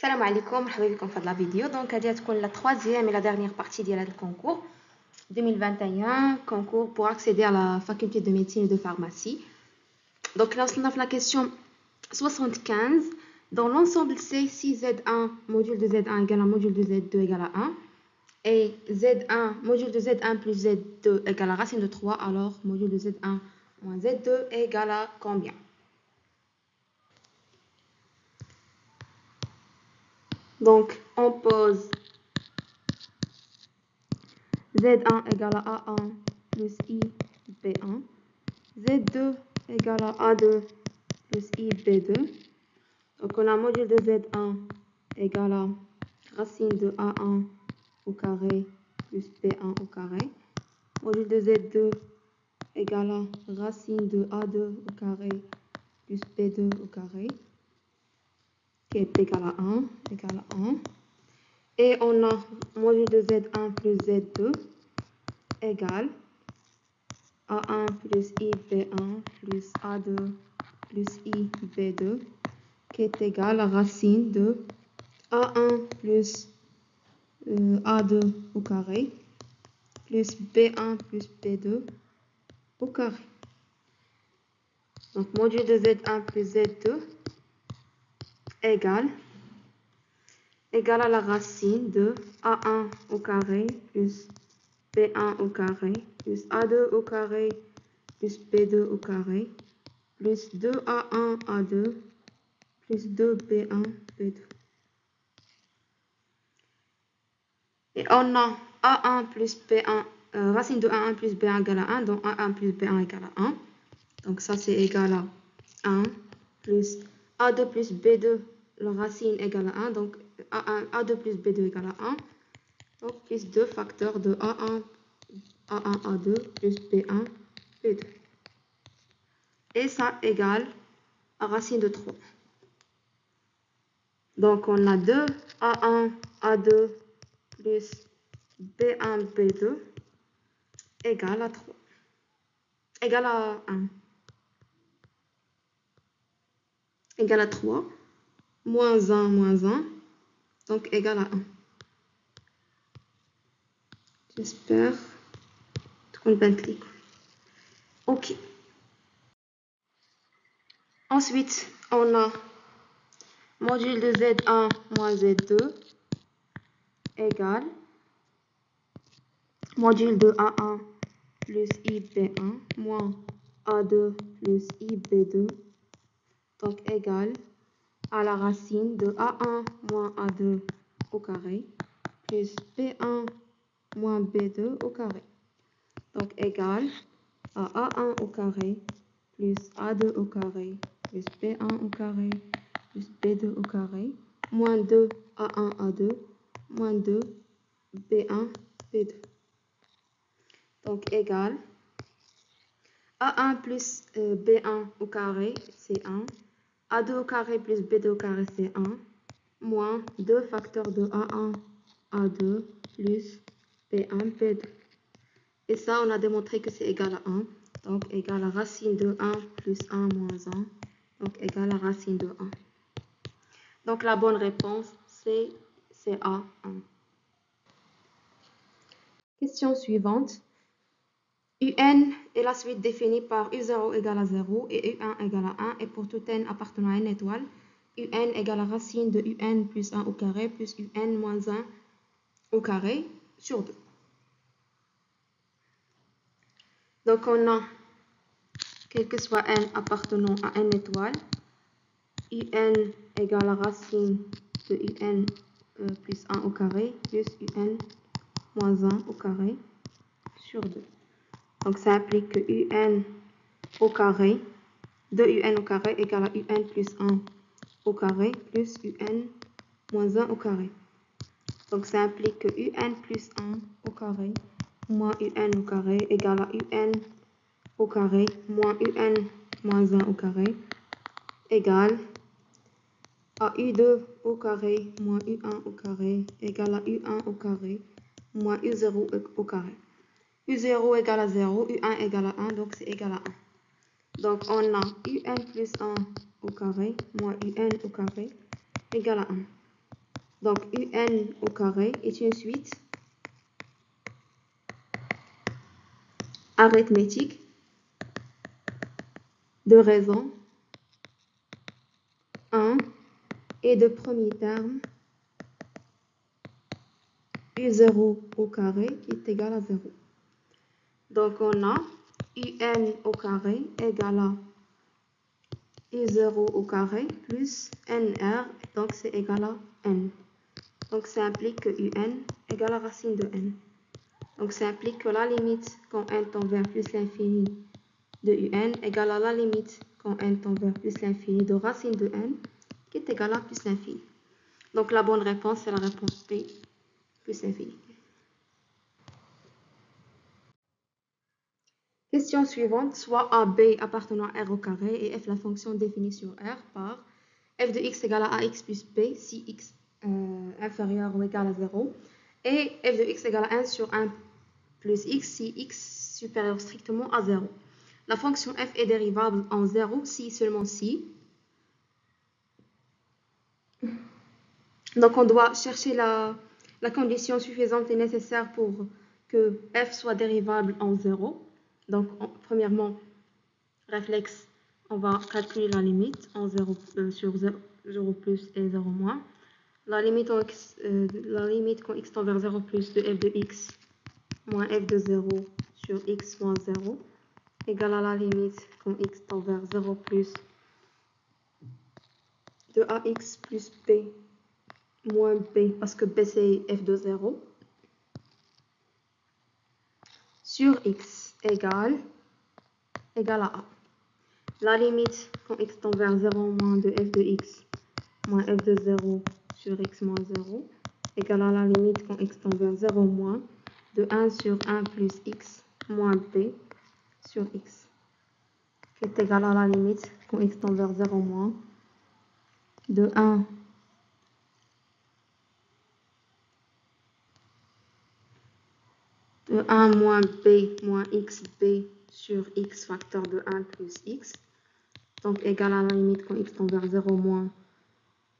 Salam alaikum, مرحبا بكم في هذه الفيديو. دونك هذه تكون la troisième et la dernière partie de هذا concours 2021, concours pour accéder à la faculté de médecine et de pharmacie. Donc là, on a la question 75. Dans l'ensemble C, si Z1, module de Z1 égale à module de Z2 égale à 1, et Z1, module de Z1 plus Z2 égale à racine de 3, alors module de Z1 moins Z2 égale à combien? Donc, on pose Z1 égale à A1 plus I B1. Z2 égale à A2 plus I B2. Donc, on a module de Z1 égale à racine de A1 au carré plus B1 au carré. Module de Z2 égale à racine de A2 au carré plus B2 au carré, qui est égal à 1, égal à 1. Et on a module de Z1 plus Z2 égale A1 plus I B1 plus A2 plus I B2, qui est égal à racine de A1 plus A2 au carré plus B1 plus B2 au carré. Donc, module de Z1 plus Z2 égale à la racine de A1 au carré plus B1 au carré plus A2 au carré plus B2 au carré plus 2A1 A2 plus 2B1 B2. Et on a A1 plus B1, racine de A1 plus B1 égale à 1, donc A1 plus B1 égale à 1. Donc ça c'est égal à 1 plus A2 plus B2, la racine égale à 1, donc A1, A2 plus B2 égale à 1. Donc plus 2 facteurs de A1, A2 plus B1, B2. Et ça égale à racine de 3. Donc on a 2 A1, A2 plus B1, B2 égale à 3. Égale à 1. Égale à 3. Moins 1, donc égal à 1. J'espère qu'on va cliquer. OK. Ensuite, on a module de Z1 moins Z2 égale module de A1 plus IB1 moins A2 plus IB2, donc égal à la racine de A1 moins A2 au carré plus B1 moins B2 au carré. Donc égal à A1 au carré plus A2 au carré plus B1 au carré plus B2 au carré moins 2 A1 A2 moins 2 B1 B2. Donc égal A1 plus B1 au carré, c'est 1. A2 au carré plus B2 au carré, c'est 1. Moins 2 facteurs de A1 A2 plus B1 B2. Et ça, on a démontré que c'est égal à 1. Donc, égal à racine de 1 plus 1 moins 1. Donc, égal à racine de 1. Donc, la bonne réponse, c'est A1. Question suivante. UN est la suite définie par U0 égale à 0 et U1 égale à 1. Et pour tout n appartenant à n étoile, UN égale à racine de UN plus 1 au carré plus UN moins 1 au carré sur 2. Donc, on a, quel que soit n appartenant à n étoile, UN égale à racine de UN plus 1 au carré plus UN moins 1 au carré sur 2. Donc, ça implique que UN au carré, 2UN au carré égale à UN plus 1 au carré plus UN moins 1 au carré. Donc, ça implique que UN plus 1 au carré moins UN au carré égale à UN au carré moins UN moins 1 au carré égale à U2 au carré moins U1 au carré égale à U1 au carré moins U0 au carré. U0 égale à 0, U1 égale à 1, donc c'est égal à 1. Donc on a UN plus 1 au carré moins UN au carré égale à 1. Donc, UN au carré est une suite arithmétique de raison 1 et de premier terme U0 au carré qui est égal à 0. Donc, on a UN au carré égale à U0 au carré plus NR, donc c'est égal à N. Donc, ça implique que UN égale à racine de N. Donc, ça implique que la limite quand N tend vers plus l'infini de UN égale à la limite quand N tend vers plus l'infini de racine de N qui est égale à plus l'infini. Donc, la bonne réponse, c'est la réponse B, plus l'infini. Question suivante, soit A, B appartenant à R au carré et F la fonction définie sur R par f de x égale à ax plus b si x inférieur ou égal à 0 et f de x égale à 1 sur 1 plus x si x supérieur strictement à 0. La fonction f est dérivable en 0 si seulement si. Donc on doit chercher la condition suffisante et nécessaire pour que f soit dérivable en 0. Donc premièrement, réflexe, on va calculer la limite en 0 sur 0 plus et 0 moins. La limite quand x tend vers 0 plus de f de x moins f de 0 sur x moins 0 égale à la limite quand x tend vers 0 plus de ax plus b moins b, parce que b c'est f de 0, sur x égale à a. La limite quand x tend vers 0 moins de f de x moins f de 0 sur x moins 0 égale à la limite quand x tend vers 0 moins de 1 sur 1 plus x moins b sur x, qui est égal à la limite quand x tend vers 0 moins de 1 moins b moins xb sur x facteur de 1 plus x, donc égal à la limite quand x tend vers 0 moins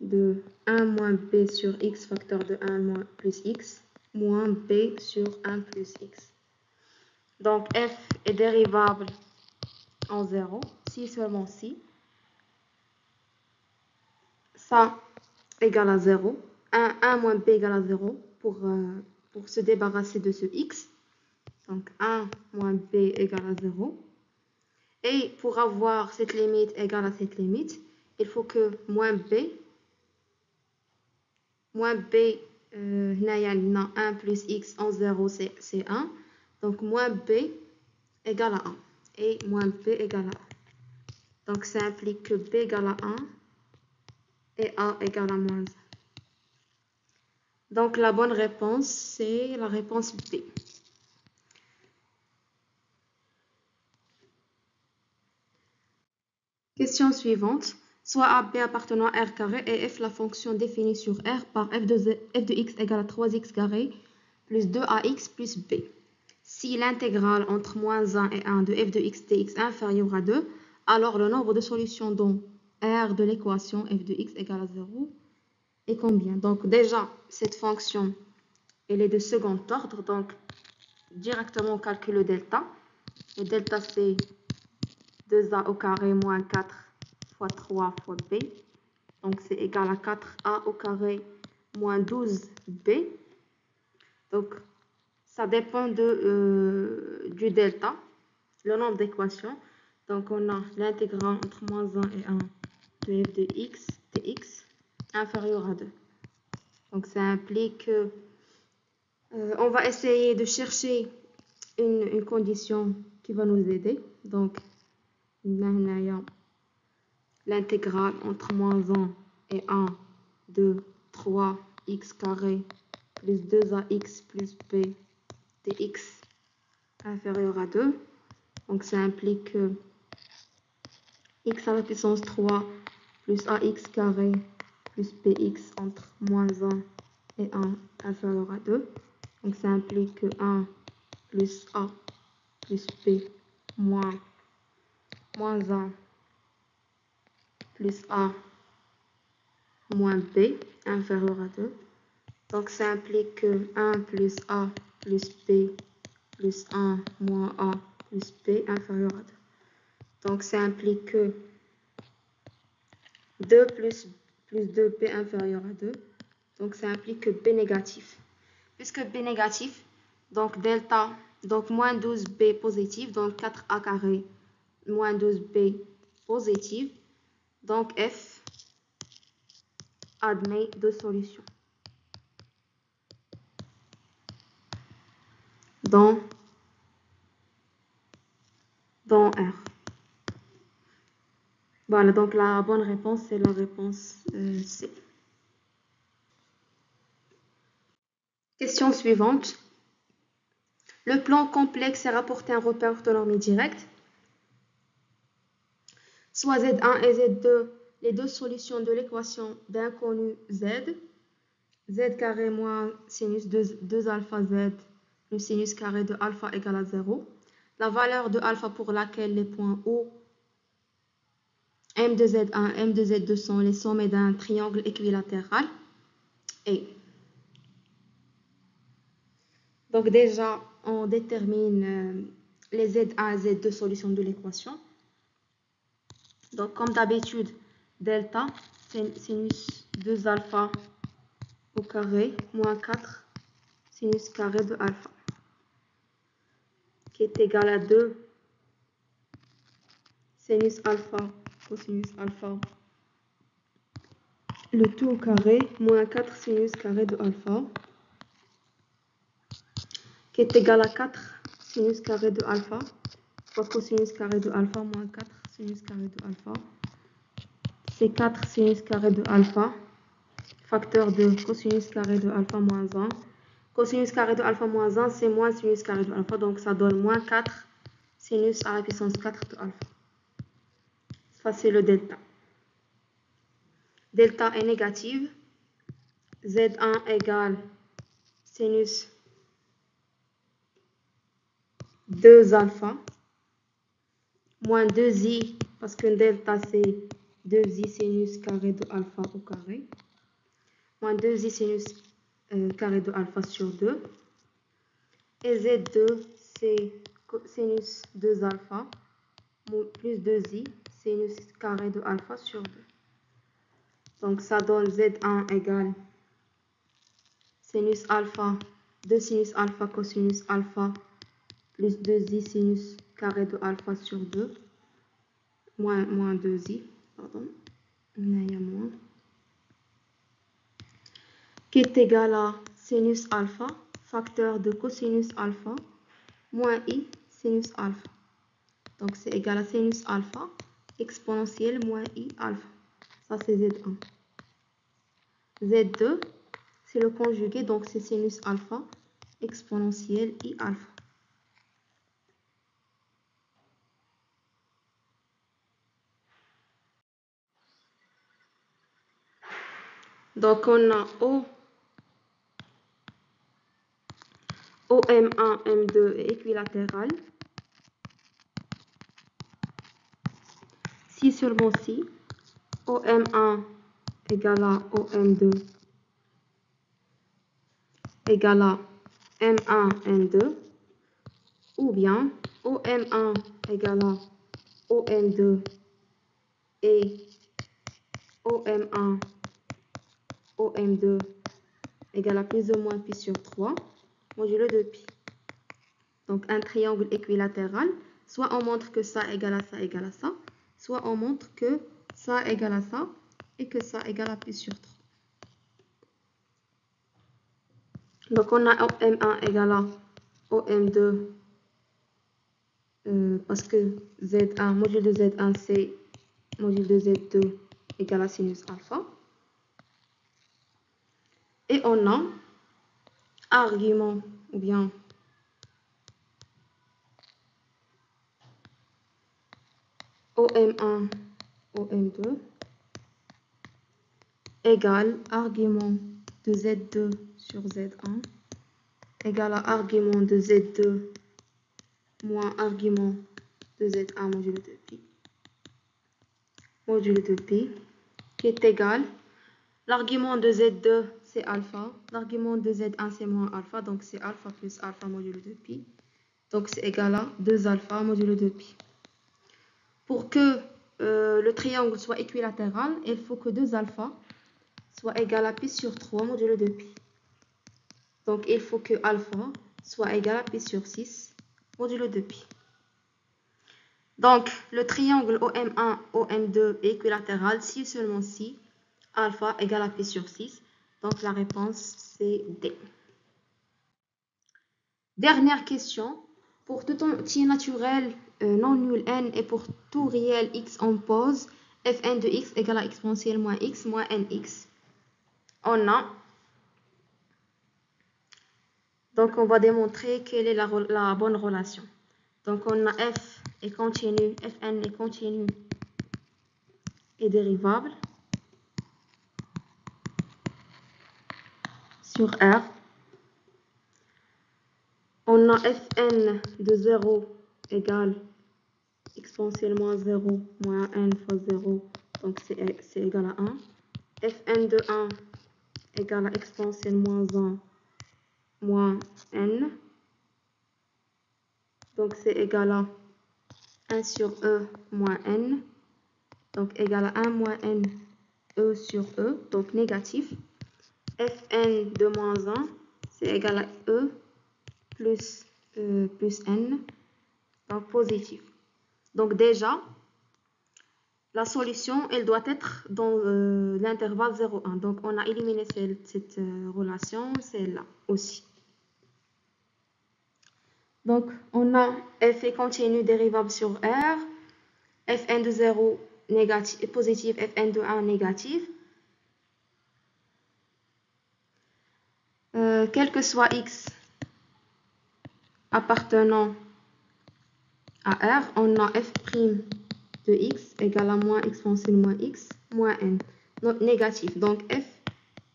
de 1 moins b sur x facteur de 1 moins plus x moins b sur 1 plus x. Donc f est dérivable en 0 si seulement si ça égale à 0, 1 moins b égale à 0 pour se débarrasser de ce x. Donc 1 moins b égale à 0. Et pour avoir cette limite égale à cette limite, il faut que moins b, 1 plus x en 0, c'est 1. Donc moins b égale à 1. Et moins b égale à 1. Donc ça implique que b égale à 1 et a égale à moins 1. Donc la bonne réponse, c'est la réponse B. Question suivante. Soit A, B appartenant à R carré et F la fonction définie sur R par f de x égale à 3x carré plus 2ax plus b. Si l'intégrale entre moins 1 et 1 de f de x dx inférieure à 2, alors le nombre de solutions dans R de l'équation f de x égale à 0 est combien? Donc déjà, cette fonction, elle est de second ordre, donc directement on calcule le delta. Le delta, c'est 2a au carré moins 4 fois 3 fois b. Donc, c'est égal à 4a au carré moins 12b. Donc, ça dépend du delta, le nombre d'équations. Donc, on a l'intégrale entre moins 1 et 1 de f de x dx inférieur à 2. Donc, ça implique on va essayer de chercher une condition qui va nous aider. Donc, l'intégrale entre moins 1 et 1 de 3x carré plus 2ax plus b dx inférieur à 2. Donc, ça implique que x à la puissance 3 plus ax carré plus bx entre moins 1 et 1 inférieur à 2. Donc, ça implique que 1 plus a plus b moins 1 plus a moins b inférieur à 2. Donc, ça implique que 1 plus A plus B plus 1 moins A plus B inférieur à 2. Donc, ça implique que 2 plus 2B inférieur à 2. Donc, ça implique que B négatif. Puisque B négatif, donc delta, donc moins 12B positif, donc 4A carré moins 12B positif. Donc, F admet deux solutions. Dans R. Voilà, donc la bonne réponse, c'est la réponse C. Question suivante. Le plan complexe est rapporté un repère orthonormé direct. Soit Z1 et Z2, les deux solutions de l'équation d'inconnu Z. Z carré moins sinus 2 alpha Z plus sinus carré de alpha égale à 0. La valeur de alpha pour laquelle les points O, M de Z1, M de Z2 sont les sommets d'un triangle équilatéral. Et donc déjà, on détermine les Z1 et Z2 solutions de l'équation. Donc comme d'habitude, delta, sinus 2 alpha au carré moins 4 sinus carré de alpha, qui est égal à 2 sinus alpha cosinus alpha, le tout au carré moins 4 sinus carré de alpha, qui est égal à 4 sinus carré de alpha fois cosinus carré de alpha moins 4 sinus carré de alpha. C'est 4 sinus carré de alpha, facteur de cosinus carré de alpha moins 1. Cosinus carré de alpha moins 1, c'est moins sinus carré de alpha, donc ça donne moins 4 sinus à la puissance 4 de alpha. Ça, c'est le delta. Delta est négative. Z1 égale sinus 2 alpha moins 2i, parce que delta c'est 2i sinus carré de alpha au carré, moins 2i sinus carré de alpha sur 2. Et Z2 c'est sinus 2 alpha plus 2i sinus carré de alpha sur 2. Donc ça donne Z1 égale sinus alpha, 2 sinus alpha cosinus alpha plus 2i sinus carré de alpha sur 2, moins 2i, pardon, il y a moins, qui est égal à sinus alpha, facteur de cosinus alpha, moins i sinus alpha. Donc c'est égal à sinus alpha, exponentielle moins i alpha. Ça c'est Z1. Z2, c'est le conjugué, donc c'est sinus alpha, exponentielle i alpha. Donc on a OM1, M2 est équilatéral. Si seulement si OM1 égale à OM2 égale à M1, M2, ou bien OM1 égale à OM2 et OM1, OM2 égale à plus ou moins pi sur 3, modulo de pi. Donc un triangle équilatéral, soit on montre que ça égale à ça égale à ça, soit on montre que ça égale à ça et que ça égale à pi sur 3. Donc on a OM1 égale à OM2 parce que Z1, module de Z1 c'est module de Z2 égale à sinus alpha. Et on a argument ou bien OM1, OM2 égale argument de Z2 sur Z1 égale à argument de Z2 moins argument de Z1 modulo de pi. Modulo de pi qui est égal, l'argument de Z2 c'est alpha. L'argument de Z1, c'est moins alpha. Donc, c'est alpha plus alpha modulo de pi. Donc, c'est égal à 2 alpha modulo de pi. Pour que le triangle soit équilatéral, il faut que 2 alpha soit égal à pi sur 3 modulo de pi. Donc, il faut que alpha soit égal à pi sur 6 modulo de pi. Donc, le triangle OM1, OM2 est équilatéral si seulement si alpha égale à pi sur 6. Donc, la réponse, c'est D. Dernière question. Pour tout entier naturel non nul n et pour tout réel x, on pose fn de x égale à exponentielle moins x moins nx. Donc, on va démontrer quelle est la bonne relation. Donc, on a f est continu, fn est continu et dérivable sur R. On a fn de 0 égale exponentielle moins 0 moins n fois 0, donc c'est égal à 1. Fn de 1 égale à exponentielle moins 1 moins n, donc c'est égal à 1 sur e moins n, donc égal à 1 moins n e sur e, donc négatif. Fn de moins 1, c'est égal à e plus n, donc positif. Donc déjà, la solution, elle doit être dans l'intervalle 0,1. Donc on a éliminé cette relation, celle-là aussi. Donc on a f est continu dérivable sur R, fn de 0 négatif, positif, fn de 1 négatif. Quel que soit x appartenant à R, on a f' de x égale à moins exponentielle moins x moins n. Donc négatif. Donc f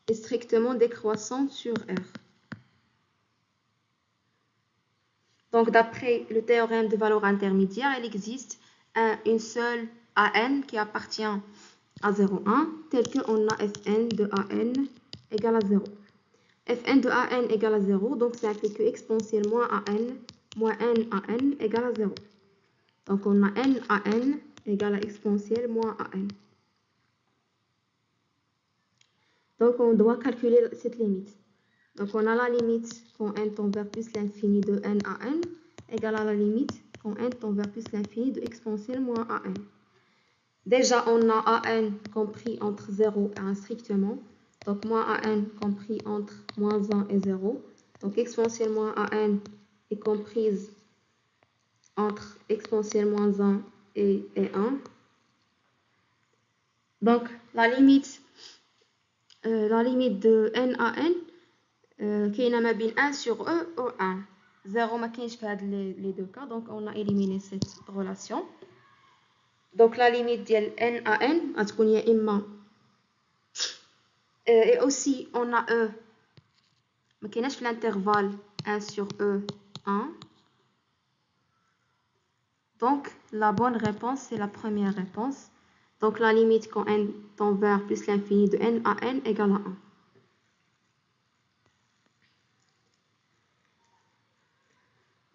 est strictement décroissante sur R. Donc d'après le théorème de valeur intermédiaire, il existe une seule AN qui appartient à 0,1, tel qu'on a Fn de AN égale à 0. Fn de AN égale à 0, donc ça implique que exponentielle moins AN moins n AN égale à 0. Donc on a n AN égale à exponentielle moins AN. Donc on doit calculer cette limite. Donc on a la limite quand n tend vers plus l'infini de n à n égale à la limite quand n tend vers plus l'infini de exponentielle moins an. Déjà on a an compris entre 0 et 1 strictement. Donc moins an compris entre moins 1 et 0. Donc exponentielle moins an est comprise entre exponentielle moins 1 et 1. Donc la limite de n à n كاينه ما بين 1 sur e ou 1. 0 ما كاينش في هاد les deux cas, donc on a éliminé cette relation. Donc la limite ديال n à n غتكون يا اما et aussi on a e ما كايناش في l'intervalle 1 sur e 1. Donc la bonne réponse c'est la première réponse. Donc la limite quand n tend vers plus l'infini de n à n égale à 1.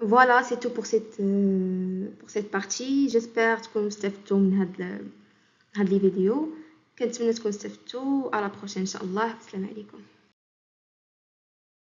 Voilà, c'est tout pour cette partie. J'espère تكونوا استفدتوا من هاد les vidéos. كنتمنى تكونوا استفدتوا. À la prochaine إن شاء الله. السلام عليكم.